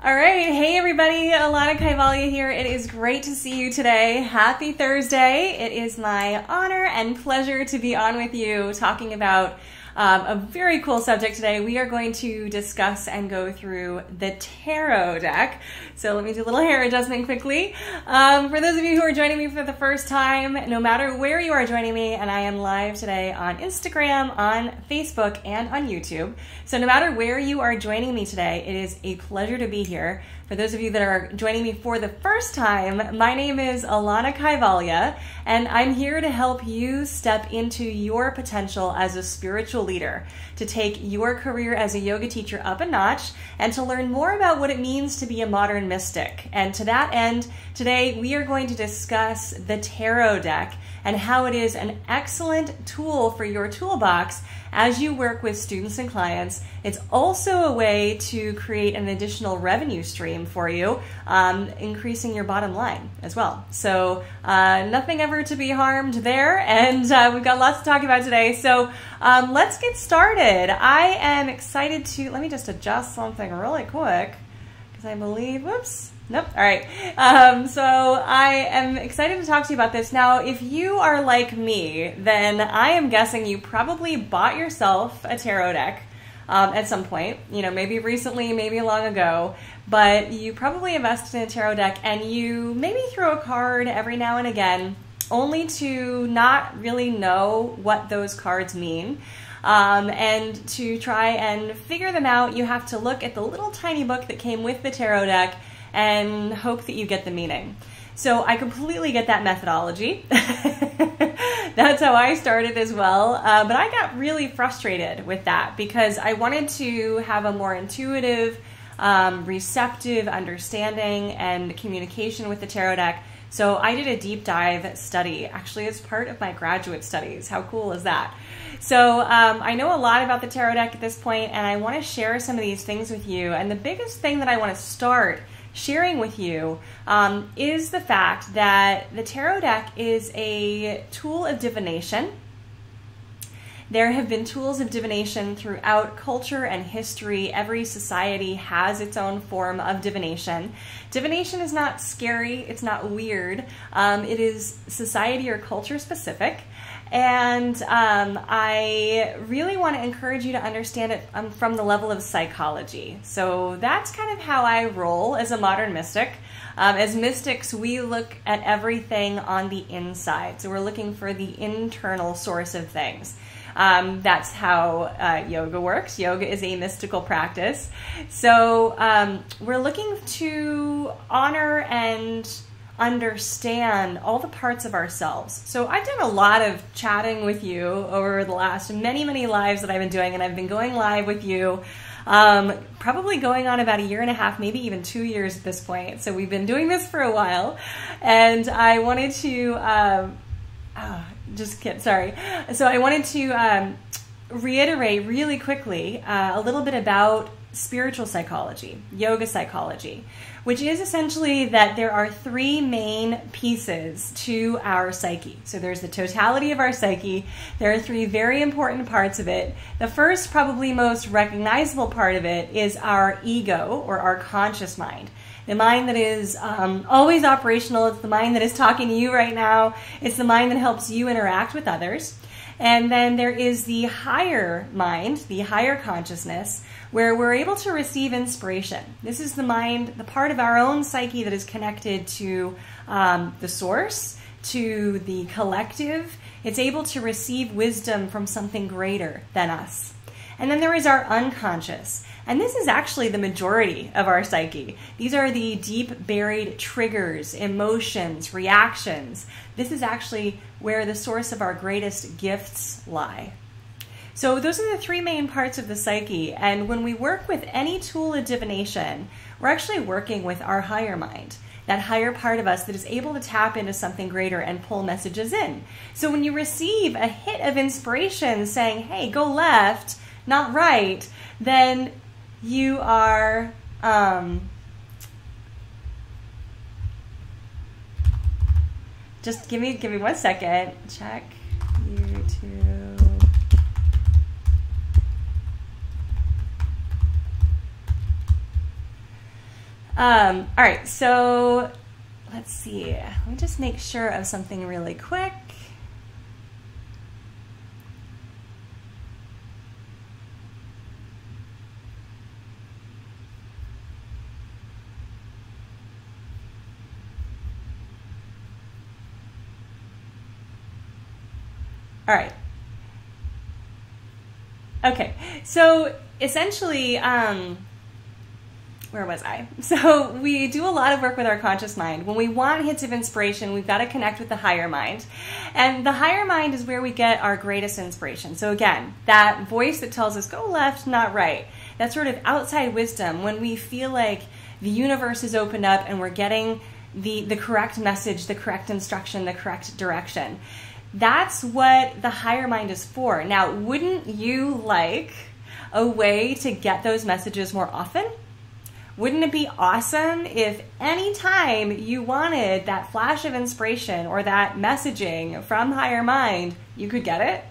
All right. Hey, everybody. Alana Kaivalya here. It is great to see you today. Happy Thursday. It is my honor and pleasure to be on with you talking about a very cool subject today. We are going to discuss and go through the tarot deck. So let me do a little hair adjustment quickly. For those of you who are joining me for the first time, no matter where you are joining me, and I am live today on Instagram, on Facebook, and on YouTube. So no matter where you are joining me today, it is a pleasure to be here. For those of you that are joining me for the first time, my name is Alana Kaivalya, and I'm here to help you step into your potential as a spiritual leader, to take your career as a yoga teacher up a notch, and to learn more about what it means to be a modern mystic. And to that end, today we are going to discuss the tarot deck and how it is an excellent tool for your toolbox as you work with students and clients. It's also a way to create an additional revenue stream for you, increasing your bottom line as well. So nothing ever to be harmed there, and we've got lots to talk about today. So let's get started. I am excited to, let me just adjust something really quick, because I believe, whoops, nope. All right. So I am excited to talk to you about this. Now, if you are like me, then I am guessing you probably bought yourself a tarot deck at some point, maybe recently, maybe long ago, but you probably invested in a tarot deck and you maybe throw a card every now and again, only to not really know what those cards mean. And to try and figure them out, you have to look at the little tiny book that came with the tarot deck and hope that you get the meaning. So I completely get that methodology. That's how I started as well. But I got really frustrated with that because I wanted to have a more intuitive, receptive understanding and communication with the tarot deck. So I did a deep dive study, actually as part of my graduate studies. How cool is that? So I know a lot about the tarot deck at this point, and I want to share some of these things with you. And the biggest thing that I want to start sharing with you is the fact that the tarot deck is a tool of divination. There have been tools of divination throughout culture and history. Every society has its own form of divination. Divination is not scary. It's not weird. It is society or culture specific. And I really want to encourage you to understand it from the level of psychology. So that's kind of how I roll as a modern mystic. As mystics, we look at everything on the inside. So we're looking for the internal source of things. That's how yoga works. Yoga is a mystical practice. So we're looking to honor and understand all the parts of ourselves. So I've done a lot of chatting with you over the last many lives that I've been doing, and I've been going live with you probably going on about 1.5 years, maybe even 2 years at this point. So we've been doing this for a while, and I wanted to So I wanted to reiterate really quickly a little bit about spiritual psychology, yoga psychology, which is essentially that there are 3 main pieces to our psyche. So there's the totality of our psyche. There are 3 very important parts of it. The first, probably most recognizable part of it is our ego, or our conscious mind. The mind that is always operational. It's the mind that is talking to you right now. It's the mind that helps you interact with others. And then there is the higher mind, the higher consciousness, where we're able to receive inspiration. This is the mind, the part of our own psyche that is connected to the source, to the collective. It's able to receive wisdom from something greater than us. And then there is our unconscious. And this is actually the majority of our psyche. These are the deep buried triggers, emotions, reactions. This is actually where the source of our greatest gifts lie. So those are the 3 main parts of the psyche. And when we work with any tool of divination, we're actually working with our higher mind, that higher part of us that is able to tap into something greater and pull messages in. So when you receive a hit of inspiration saying, hey, go left, not right, then you are just give me 1 second. Check YouTube. All right, so let's see. Let me just make sure of something really quick. All right. Okay, so essentially, where was I? So we do a lot of work with our conscious mind. When we want hits of inspiration, we've got to connect with the higher mind. And the higher mind is where we get our greatest inspiration. So again, that voice that tells us, go left, not right. That sort of outside wisdom, when we feel like the universe is opened up and we're getting the correct message, the correct instruction, the correct direction. That's what the higher mind is for. Now, wouldn't you like a way to get those messages more often? Wouldn't it be awesome if any time you wanted that flash of inspiration or that messaging from higher mind, you could get it?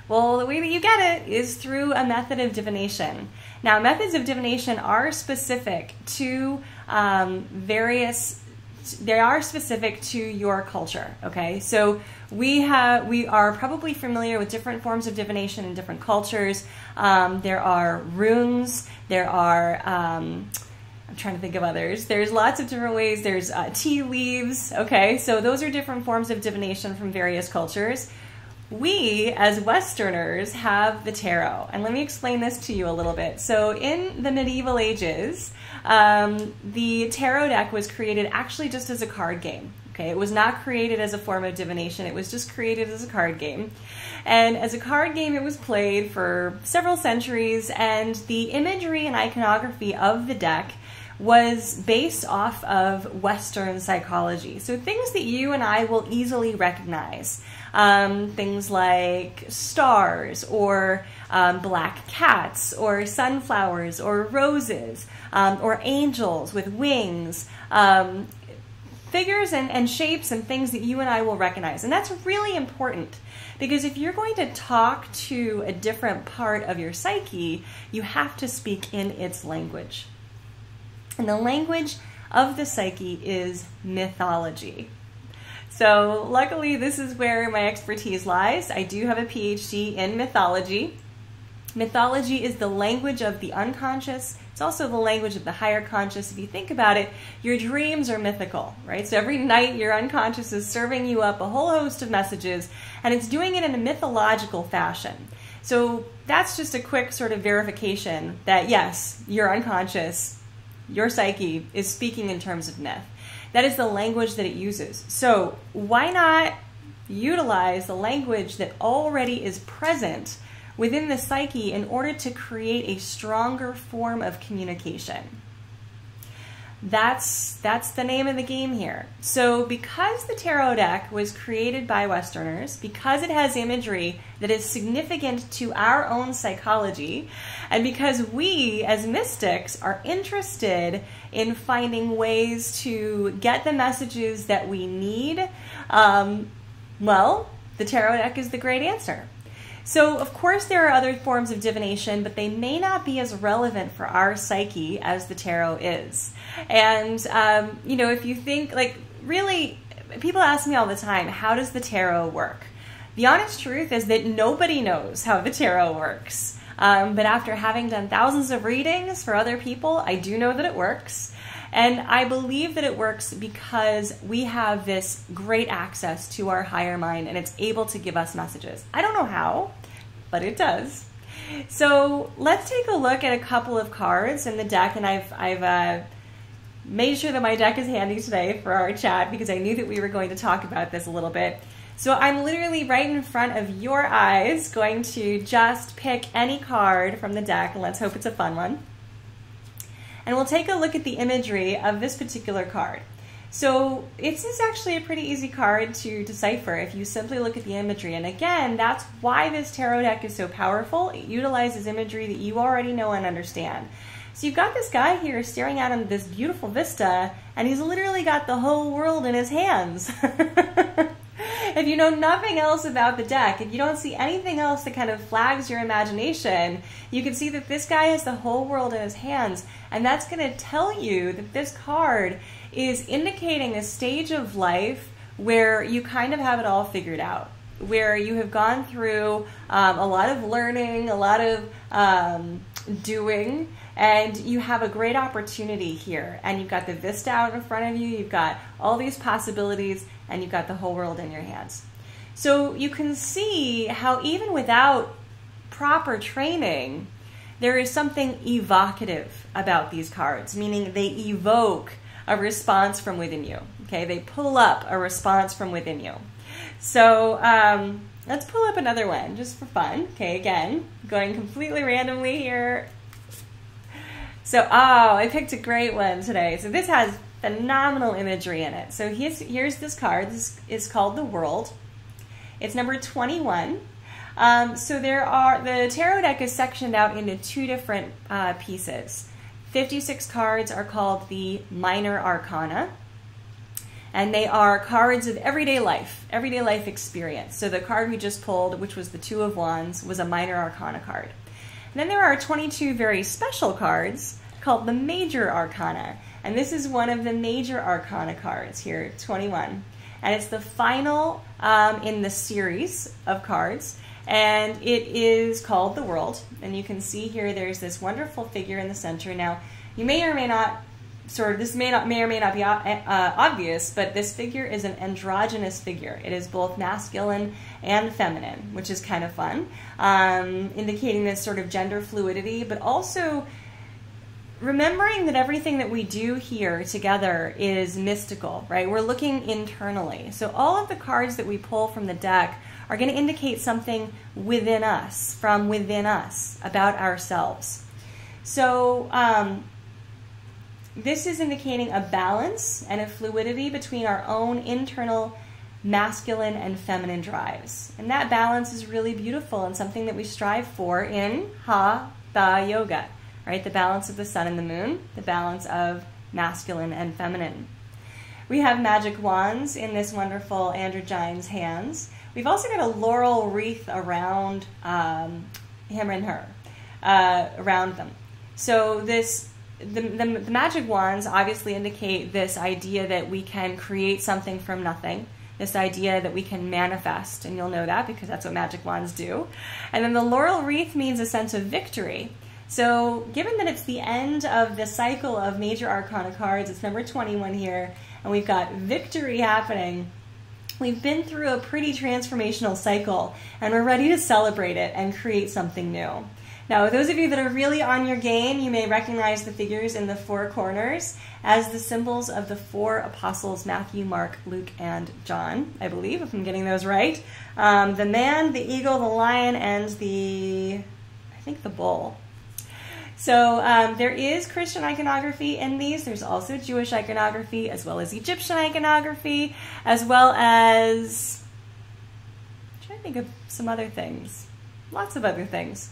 Well, the way that you get it is through a method of divination. Now, methods of divination are specific to they are specific to your culture, okay? So we are probably familiar with different forms of divination in different cultures. There are runes, there are, I'm trying to think of others. There's lots of different ways. There's tea leaves, okay? So those are different forms of divination from various cultures. We, as Westerners, have the tarot. And let me explain this to you a little bit. So in the medieval ages, the tarot deck was created actually just as a card game. Okay, it was not created as a form of divination. It was just created as a card game. And as a card game, it was played for several centuries, and the imagery and iconography of the deck was based off of Western psychology. So things that you and I will easily recognize. Things like stars or black cats or sunflowers or roses or angels with wings. Figures and shapes and things that you and I will recognize. And that's really important because if you're going to talk to a different part of your psyche, you have to speak in its language. And the language of the psyche is mythology. So luckily, this is where my expertise lies. I do have a PhD in mythology. Mythology is the language of the unconscious. It's also the language of the higher conscious. If you think about it, your dreams are mythical, right? So every night your unconscious is serving you up a whole host of messages, and it's doing it in a mythological fashion. So that's just a quick sort of verification that yes, your unconscious, your psyche is speaking in terms of myth. That is the language that it uses. So why not utilize the language that already is present within the psyche in order to create a stronger form of communication? That's the name of the game here. So because the tarot deck was created by Westerners, because it has imagery that is significant to our own psychology, and because we as mystics are interested in finding ways to get the messages that we need, well, the tarot deck is the great answer. So, of course, there are other forms of divination, but they may not be as relevant for our psyche as the tarot is. And, you know, if you think, like, really, people ask me all the time, how does the tarot work? The honest truth is that nobody knows how the tarot works. But after having done thousands of readings for other people, I do know that it works. And I believe that it works because we have this great access to our higher mind and it's able to give us messages. I don't know how, but it does. So let's take a look at a couple of cards in the deck, and I've made sure that my deck is handy today for our chat because I knew that we were going to talk about this a little bit. So I'm literally right in front of your eyes going to just pick any card from the deck, and let's hope it's a fun one. And we'll take a look at the imagery of this particular card. So this is actually a pretty easy card to decipher if you simply look at the imagery. And again, that's why this tarot deck is so powerful. It utilizes imagery that you already know and understand. So you've got this guy here staring out on this beautiful vista, and he's literally got the whole world in his hands. if you know nothing else about the deck, if you don't see anything else that kind of flags your imagination, you can see that this guy has the whole world in his hands, and that's going to tell you that this card is indicating a stage of life where you kind of have it all figured out, where you have gone through a lot of learning, a lot of doing, and you have a great opportunity here. And you've got the vista out in front of you, you've got all these possibilities, and you've got the whole world in your hands. So you can see how even without proper training, there is something evocative about these cards, meaning they evoke a response from within you. Okay, they pull up a response from within you. So let's pull up another one just for fun. Okay, again, going completely randomly here. So, I picked a great one today. So this has phenomenal imagery in it. So here's this card. This is called The World. It's number 21. So the tarot deck is sectioned out into two different pieces. 56 cards are called the Minor Arcana, and they are cards of everyday life experience. So the card we just pulled, which was the Two of Wands, was a Minor Arcana card. And then there are 22 very special cards called the Major Arcana, and this is one of the Major Arcana cards here, 21. And it's the final in the series of cards, and it is called The World. And you can see here there's this wonderful figure in the center. Now, you may or may not, this may or may not be obvious, but this figure is an androgynous figure. It is both masculine and feminine, which is kind of fun, indicating this sort of gender fluidity, but also remembering that everything that we do here together is mystical, right? We're looking internally. So all of the cards that we pull from the deck are going to indicate something within us, from within us, about ourselves. So this is indicating a balance and a fluidity between our own internal masculine and feminine drives. And that balance is really beautiful and something that we strive for in Hatha Yoga, right? The balance of the sun and the moon, the balance of masculine and feminine. We have magic wands in this wonderful androgyne's hands. We've also got a laurel wreath around him and her, around them. So the magic wands obviously indicate this idea that we can create something from nothing, this idea that we can manifest, and you'll know that because that's what magic wands do. And then the laurel wreath means a sense of victory. So given that it's the end of the cycle of Major Arcana cards, it's number 21 here, and we've got victory happening. We've been through a pretty transformational cycle, and we're ready to celebrate it and create something new. Now, those of you that are really on your game, you may recognize the figures in the four corners as the symbols of the four apostles, Matthew, Mark, Luke, and John, I believe, if I'm getting those right. The man, the eagle, the lion, and I think the bull. So there is Christian iconography in these. There's also Jewish iconography, as well as Egyptian iconography, as well as, I'm trying to think of some other things, lots of other things.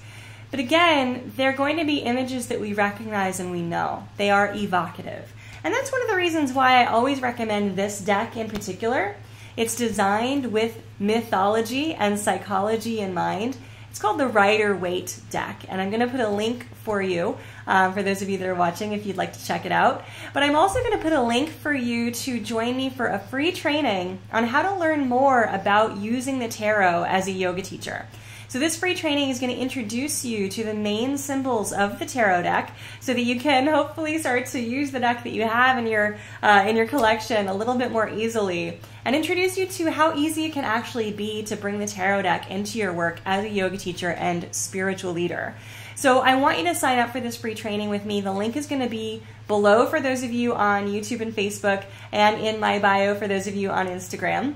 But again, they're going to be images that we recognize and we know. They are evocative. And that's one of the reasons why I always recommend this deck in particular. It's designed with mythology and psychology in mind. It's called the Rider-Waite deck, and I'm going to put a link for you, for those of you that are watching, if you'd like to check it out. But I'm also going to put a link for you to join me for a free training on how to learn more about using the tarot as a yoga teacher. So this free training is going to introduce you to the main symbols of the tarot deck so that you can hopefully start to use the deck that you have in your collection a little bit more easily, and introduce you to how easy it can actually be to bring the tarot deck into your work as a yoga teacher and spiritual leader. So I want you to sign up for this free training with me. The link is going to be below for those of you on YouTube and Facebook, and in my bio for those of you on Instagram.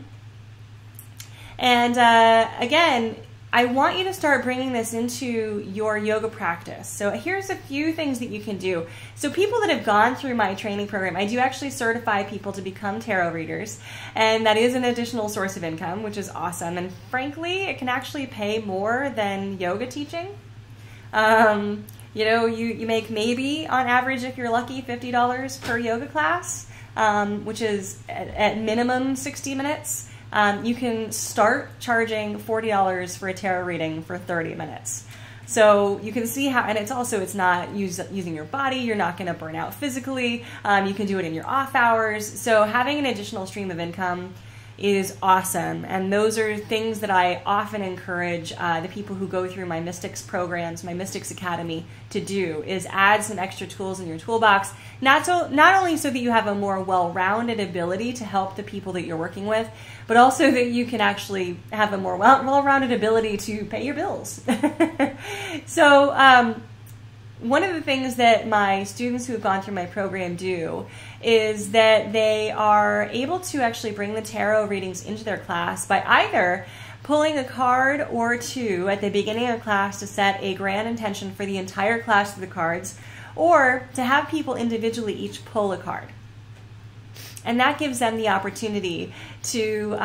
And again, I want you to start bringing this into your yoga practice. So here's a few things that you can do. So people that have gone through my training program, I do actually certify people to become tarot readers, and that is an additional source of income, which is awesome. And frankly, it can actually pay more than yoga teaching. You know, you make maybe on average, if you're lucky, $50 per yoga class, which is at minimum 60 minutes. you can start charging $40 for a tarot reading for 30 minutes. So you can see how, and it's not using your body. You're not going to burn out physically. You can do it in your off hours. So having an additional stream of income is awesome. And those are things that I often encourage the people who go through my Mystics programs, my Mystics Academy, to do, is add some extra tools in your toolbox. Not only so that you have a more well-rounded ability to help the people that you're working with, but also that you can actually have a more well-rounded ability to pay your bills. So one of the things that my students who have gone through my program do is that they are able to actually bring the tarot readings into their class by either pulling a card or two at the beginning of class to set a grand intention for the entire class of the cards, or to have people individually each pull a card. And that gives them the opportunity to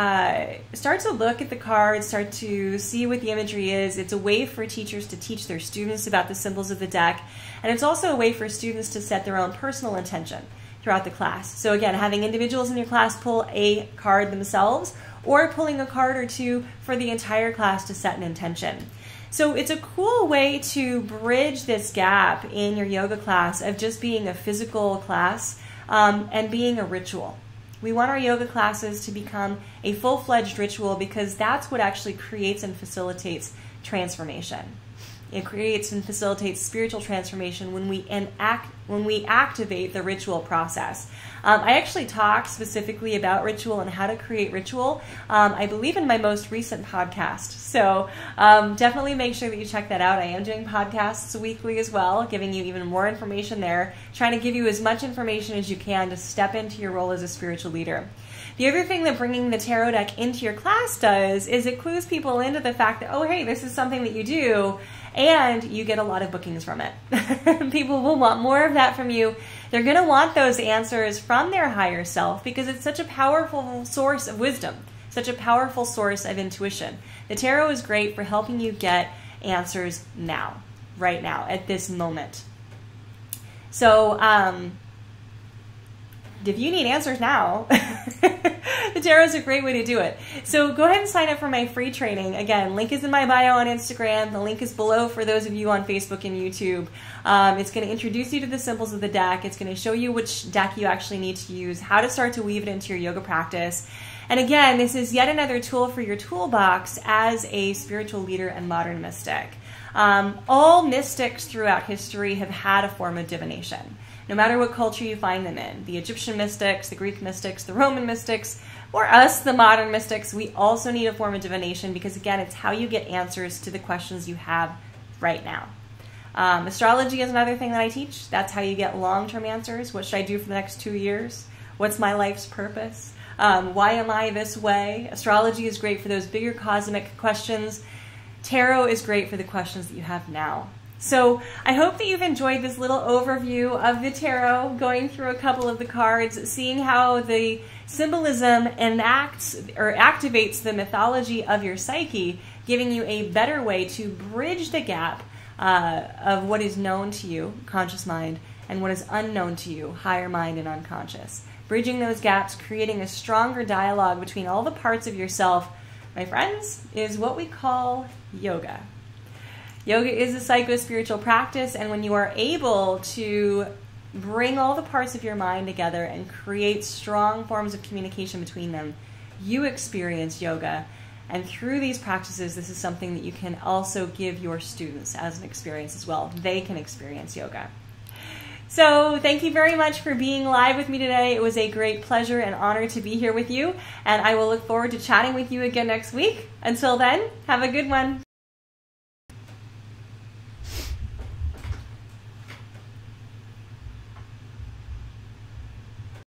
start to look at the cards, start to see what the imagery is. It's a way for teachers to teach their students about the symbols of the deck. And it's also a way for students to set their own personal intention throughout the class. So again, having individuals in your class pull a card themselves, or pulling a card or two for the entire class to set an intention. So it's a cool way to bridge this gap in your yoga class of just being a physical class and being a ritual. We want our yoga classes to become a full-fledged ritual because that's what actually creates and facilitates transformation. It creates and facilitates spiritual transformation when we activate the ritual process. I actually talk specifically about ritual and how to create ritual, I believe, in my most recent podcast. So definitely make sure that you check that out. I am doing podcasts weekly as well, giving you even more information there, trying to give you as much information as you can to step into your role as a spiritual leader. The other thing that bringing the tarot deck into your class does is it clues people into the fact that, oh, hey, this is something that you do, and you get a lot of bookings from it. People will want more of that from you. They're going to want those answers from their higher self because it's such a powerful source of wisdom, such a powerful source of intuition. The tarot is great for helping you get answers now, right now, at this moment. So, if you need answers now, the tarot is a great way to do it. So go ahead and sign up for my free training. Again, link is in my bio on Instagram. The link is below for those of you on Facebook and YouTube. It's going to introduce you to the symbols of the deck. It's going to show you which deck you actually need to use, how to start to weave it into your yoga practice. And again, this is yet another tool for your toolbox as a spiritual leader and modern mystic. All mystics throughout history have had a form of divination. No matter what culture you find them in, the Egyptian mystics, the Greek mystics, the Roman mystics, or us, the modern mystics, we also need a form of divination because, again, it's how you get answers to the questions you have right now. Astrology is another thing that I teach. That's how you get long-term answers. What should I do for the next 2 years? What's my life's purpose? Why am I this way? Astrology is great for those bigger cosmic questions. Tarot is great for the questions that you have now. So I hope that you've enjoyed this little overview of the tarot, going through a couple of the cards, seeing how the symbolism enacts or activates the mythology of your psyche, giving you a better way to bridge the gap of what is known to you, conscious mind, and what is unknown to you, higher mind and unconscious. Bridging those gaps, creating a stronger dialogue between all the parts of yourself, my friends, is what we call yoga. Yoga is a psycho-spiritual practice, and when you are able to bring all the parts of your mind together and create strong forms of communication between them, you experience yoga. And through these practices, this is something that you can also give your students as an experience as well. They can experience yoga. So thank you very much for being live with me today. It was a great pleasure and honor to be here with you, and I will look forward to chatting with you again next week. Until then, have a good one.